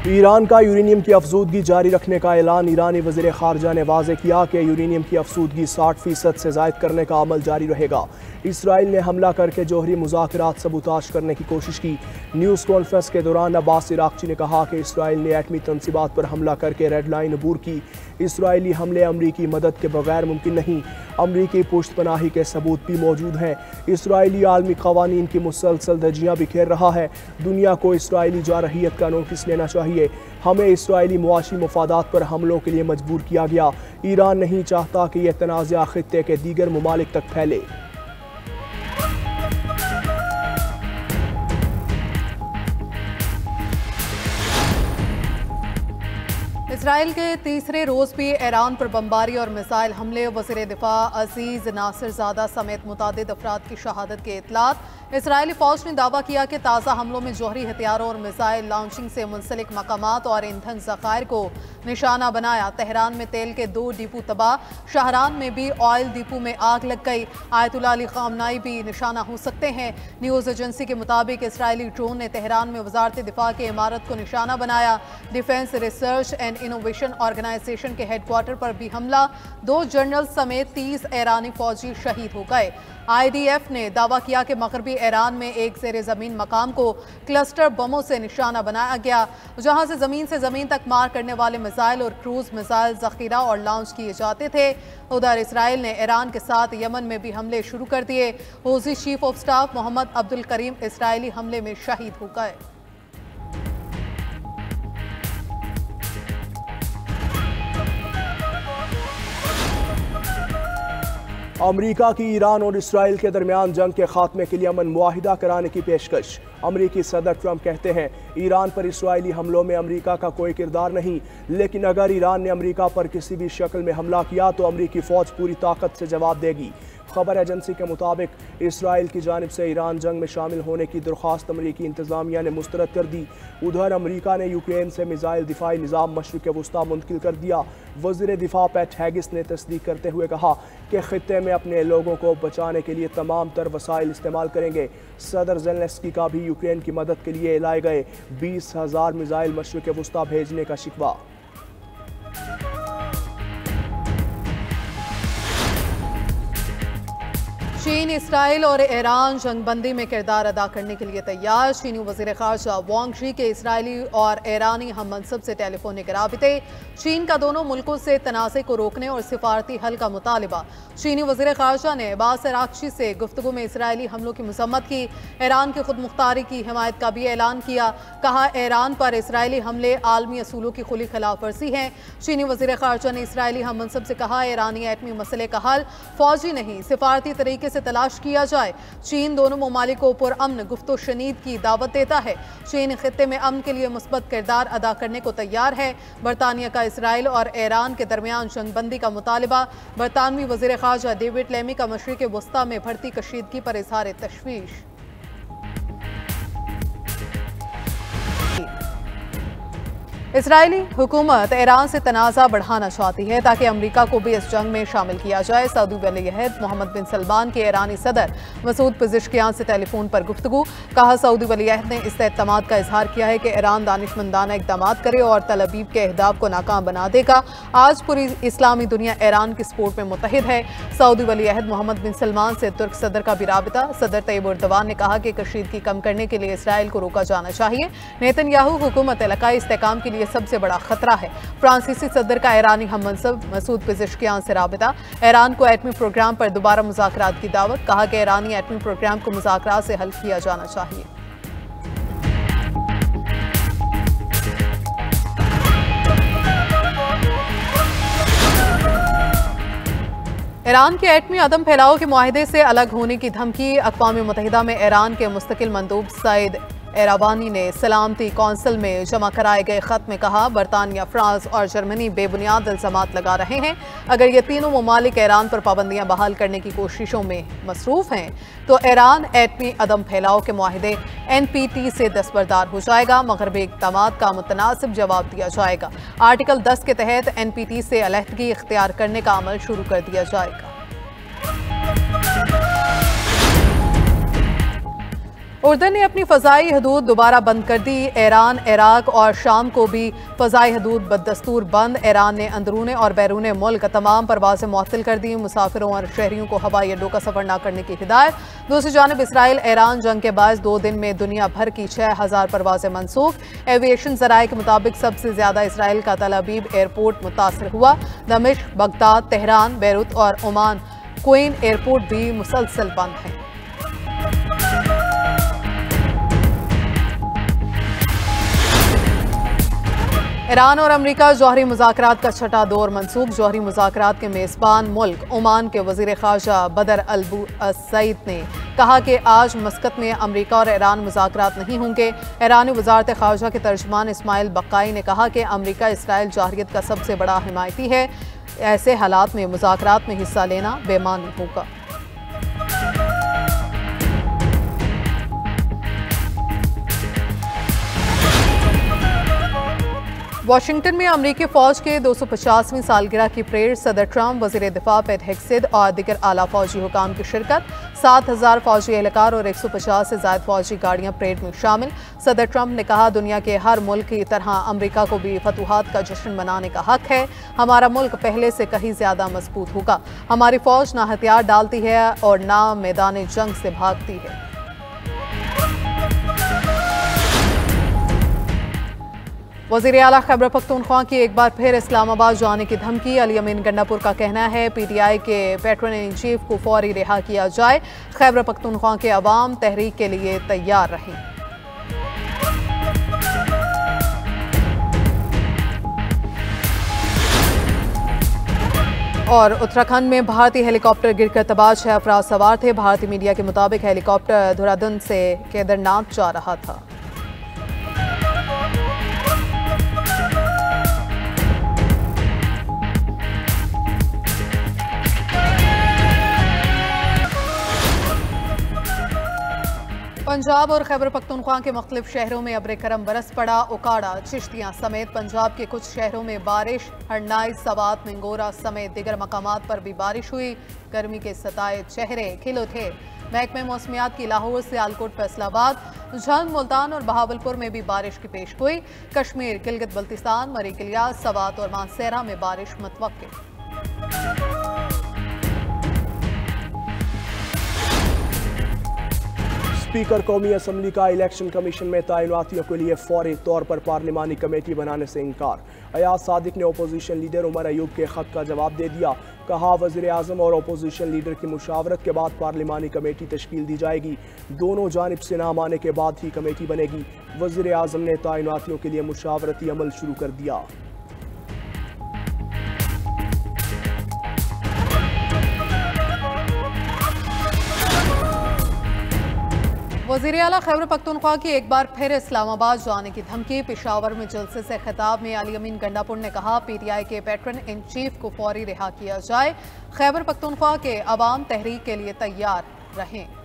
Iran का uranium की अफजूदगी जारी रखने का ऐलान। ईरानी वज़ीर ख़ारजा ने वाज़ेह किया कि यूरेनियम की अफजूदगी 60% से ज़ायद करने का अमल जारी रहेगा। इसराइल ने हमला करके जोहरी मुज़ाकरात सबूताज करने की कोशिश की। न्यूज़ कॉन्फ्रेंस के दौरान अब्बास इराक़ची ने कहा कि इसराइल ने एटमी तंसीबात पर हमला करके रेड लाइन अबूर की। इसराइली हमले अमरीकी मदद के बगैर मुमकिन नहीं। अमरीकी पुश्तपनाही के सबूत भी मौजूद हैं। इसराइली आलमी क़वानीन की मुसलसल धज्जियाँ बिखेर रहा है। दुनिया को इसराइली जारहियत का नोटिस लेना चाहिए। हमें इसराइली मुआशी मफादात पर हमलों के लिए मजबूर किया गया। ईरान नहीं चाहता कि यह तनाज़ा खित्ते के दीगर ममालिक तक फैले। इसराइल के तीसरे रोज भी ईरान पर बमबारी और मिसाइल हमले। वज़ीर दिफा अजीज नासिरज़ादा समेत मुतादिद अफराद की शहादत के इतलात। इसराइली फौज ने दावा किया कि ताज़ा हमलों में जोहरी हथियारों और मिसाइल लॉन्चिंग से मुंसलिक मकामात और ईंधन ज़खायर को निशाना बनाया। तेहरान में तेल के 2 डिपो तबाह। शाहरान में भी ऑयल डिपो में आग लग गई। आयतुल्लाह अली ख़ामनाई भी निशाना हो सकते हैं। न्यूज़ एजेंसी के मुताबिक इसराइली ड्रोन ने तेहरान में वजारत दिफा की इमारत को निशाना बनाया। Defence research and innovation organisation के हेडक्वार्टर पर भी हमला। 2 जनरल समेत 30 ईरानी फौजी शहीद हो गए। IDF ने दावा किया कि मगरबी ईरान में एक ज़ेर ज़मीन मकाम को क्लस्टर बमों से निशाना बनाया गया, जहां से ज़मीन तक मार करने वाले मिसाइल और क्रूज मिसाइल ज़ख़ीरा और लॉन्च किए जाते थे। उधर इसराइल ने ईरान के साथ यमन में भी हमले शुरू कर दिए। Houthi chief of staff Mohammed Abdul Karim इसराइली हमले में शहीद हो गए। अमरीका की ईरान और इसराइल के दरमियान जंग के खात्मे के लिए अमन मुआहिदा कराने की पेशकश। अमरीकी सदर ट्रंप कहते हैं ईरान पर इसराइली हमलों में अमरीका का कोई किरदार नहीं, लेकिन अगर ईरान ने अमरीका पर किसी भी शक्ल में हमला किया तो अमरीकी फ़ौज पूरी ताकत से जवाब देगी। खबर एजेंसी के मुताबिक इसराइल की जानिब से ईरान जंग में शामिल होने की दरख्वास्त अमरीकी इंतज़ामिया ने मुस्तरद कर दी। उधर अमरीका ने यूक्रेन से मिसाइल दिफाई निज़ाम मशरिक़ वस्ता मुंतकिल कर दिया। वज़ीर दिफा पैट हैगिस ने तस्दीक करते हुए कहा कि खित्ते में अपने लोगों को बचाने के लिए तमाम तर वसाइल इस्तेमाल करेंगे। सदर ज़ेलेंस्की का भी यूक्रेन की मदद के लिए लाए गए 20,000 मिसाइल मशरिक़ वस्ता भेजने का शिकवा। चीन, इसराइल और ईरान जंगबंदी में किरदार अदा करने के लिए तैयार। चीनी वज़ीर ख़ारजा वांग शी के इसराइली और ईरानी हम मनसब से टेलीफोनिक राबिते। चीन का दोनों मुल्कों से तनाज़े को रोकने और सिफारती हल का मुतालिबा। चीनी वज़ीर ख़ारजा ने अब्बास इराक़ची से गुफ्तगू में इसराइली हमलों की मज़म्मत की। ईरान की खुद मुख्तारी की हिमायत का भी ऐलान किया। कहा ईरान पर इसराइली हमले आलमी असूलों की खुली खिलाफ वर्जी हैं। चीनी वज़ीर ख़ारजा ने इसराइली हम मनसब से कहा ईरानी एटमी मसले का हल फौजी नहीं सिफारती तरीके से तलाश किया जाए। चीन दोनों ममालिक को पुरअमन गुफ्तो शनीद की दावत देता है। चीन खित्ते में अमन के लिए मुस्बत किरदार अदा करने को तैयार है। बरतानिया का इसराइल और ईरान के दरमियान जंगबंदी का मुतालिबा। बरतानवी वज़ीर ख़ारजा डेविड लेमी का मशरिक़ वस्ता में बढ़ती कशीदगी पर इज़हार तशवीश। इसराइली हुकूमत ईरान से तनाज़ा बढ़ाना चाहती है ताकि अमरीका को भी इस जंग में शामिल किया जाए। सऊदी वली-ए-अहद मोहम्मद बिन सलमान के ईरानी सदर मसूद पेज़ेश्कियान से टेलीफोन पर गुफ्तगू। कहा सऊदी वली-ए-अहद ने इस एतमाद का इजहार किया है कि ईरान दानिशमंदाना इक़दाम करे और तल अवीव के अहदाफ को नाकाम बना देगा। आज पूरी इस्लामी दुनिया ईरान की सपोर्ट में मुत्तहिद है। सऊदी वली-ए-अहद मोहम्मद बिन सलमान से तुर्क सदर का भी राबिता। सदर तैयब एर्दोगान ने कहा कि कशीदगी कम करने के लिए इसराइल को रोका जाना चाहिए। नेतन्याहू हुकूमत इलाकाई इस्तेहकाम के लिए सबसे बड़ा खतरा है। फ्रांसीसी सदर का ईरानी हम मनसब मसूद पेज़ेश्कियान से राबिता। ईरान को एटमी प्रोग्राम पर दोबारा मुज़ाकरात की दावत। कहा कि ईरानी एटमी प्रोग्राम को मुज़ाकरात से हल किया जाना चाहिए। ईरान के एटमी अदम फैलाव के मुआहिदे से अलग होने की धमकी। अक़वाम मुत्तहिदा में ईरान के मुस्तकिल मंदूब सईद एरावानी ने सलामती कौंसिल में जमा कराए गए ख़त में कहा बरतानिया, फ्रांस और जर्मनी बेबुनियाद इल्ज़ामात लगा रहे हैं। अगर ये तीनों ममालिक ईरान पर पाबंदियां बहाल करने की कोशिशों में मसरूफ़ हैं तो ईरान एटमी अदम फैलाव के मुआहिदे NPT से दस्तबरदार हो जाएगा। मगरबी इक़दामात का मुतनासिब जवाब दिया जाएगा। आर्टिकल 10 के तहत NPT से अलहदगी इख्तियार करने का अमल शुरू कर दिया जाएगा। उर्दन ने अपनी फ़ज़ाई हदूद दोबारा बंद कर दी। ईरान, इराक और शाम को भी फ़ज़ाई हदूद बदस्तूर बंद। ईरान ने अंदरून और बैरून मुल्क तमाम परवाज़ें मुअत्तल कर दी। मुसाफिरों और शहरियों को हवाई अड्डों का सफ़र न करने की हिदायत। दूसरी जानिब इसराइल ईरान जंग के बायस 2 दिन में दुनिया भर की 6000 परवाज़ें मनसूख। एविएशन ज़राए के मुताबिक सबसे ज़्यादा इसराइल का तल अबीब एयरपोर्ट मुतासर हुआ। दमिश्क, बगदाद, तेहरान, बैरूत और ओमान क्वीन एयरपोर्ट भी मुसलसल बंद हैं। ईरान और अमेरिका जौहरी मुज़ाकरात का छठा दौर मनसूख। जौहरी मुज़ाकरात के मेज़बान मुल्क ओमान के वज़ीर ख़ारजा बदर अल-सईद ने कहा कि आज मस्कत में अमेरिका और ईरान मुज़ाकरात नहीं होंगे। ईरानी वज़ारत ख़ारजा के तर्जुमान इस्माइल बक्काई ने कहा कि अमेरिका इसराइल जारहियत का सबसे बड़ा हिमायती है। ऐसे हालात में मुज़ाकरात में हिस्सा लेना बेमानी होगा। वाशिंगटन में अमरीकी फ़ौज के 250वीं सालगिरह की परेड। सदर ट्रंप, वज़ीर दिफा पेट हेग्सेथ और दिगर आला फ़ौजी हुकाम की शिरकत। 7000 फ़ौजी एहलकार और 150 से ज़ायद फ़ौजी गाड़ियाँ परेड में शामिल। सदर ट्रंप ने कहा, दुनिया के हर मुल्क की तरह अमरीका को भी फतूहात का जश्न मनाने का हक है। हमारा मुल्क पहले से कहीं ज़्यादा मजबूत होगा। हमारी फ़ौज ना हथियार डालती है और ना मैदान जंग से भागती है। वज़ीर आला खैबर पख्तूनख्वा की एक बार फिर इस्लामाबाद जाने की धमकी। अली अमीन गंडापुर का कहना है, PTI के पैट्रन इन चीफ को फौरी रिहा किया जाए। खैबर पख्तूनख्वा के अवाम तहरीक के लिए तैयार रहें। और उत्तराखंड में भारतीय हेलीकॉप्टर गिरकर तबाह, 6 अफराद सवार थे। भारतीय मीडिया के मुताबिक हेलीकॉप्टर देहरादून से केदारनाथ जा रहा था। पंजाब और खैबर पख्तूनख्वा के मुख्तलिफ शहरों में अब्र करम बरस पड़ा। उकाड़ा, चिश्तियाँ समेत पंजाब के कुछ शहरों में बारिश। हरनाई, सवात, मिंगोरा समेत दिगर मकामात पर भी बारिश हुई। गर्मी के सताए चेहरे खिल उठे। महकमे मौसमियात की लाहौर, सियालकोट, फैसलाबाद, झंग, मुल्तान और बहावलपुर में भी बारिश की पेश गोई। कश्मीर, गिलगित बल्तिस्तान, मरीक इलियास, सवात और मानसेरा में बारिश मुतवक्किल। स्पीकर कौमी असम्बली का इलेक्शन कमीशन में तैनातियों के लिए फौरी तौर पर पार्लिमानी कमेटी बनाने से इनकार। अयाज सादिक ने अपोजिशन लीडर उमर अयूब के खत का जवाब दे दिया। कहा, वज़ीर आज़म और अपोजिशन लीडर की मुशावरत के बाद पार्लिमानी कमेटी तश्कील दी जाएगी। दोनों जानिब से नाम आने के बाद ही कमेटी बनेगी। वज़ीर आज़म ने तैनातियों के लिए मुशावरती अमल शुरू कर दिया। वज़ीर आला खैबर पख्तूनख्वा की एक बार फिर इस्लामाबाद जाने की धमकी। पेशावर में जलसे से खिताब में अली अमीन गंडापुर ने कहा, PTI के पैट्रन इन चीफ को फौरी रिहा किया जाए। खैबर पख्तूनख्वा के अवाम तहरीक के लिए तैयार रहें।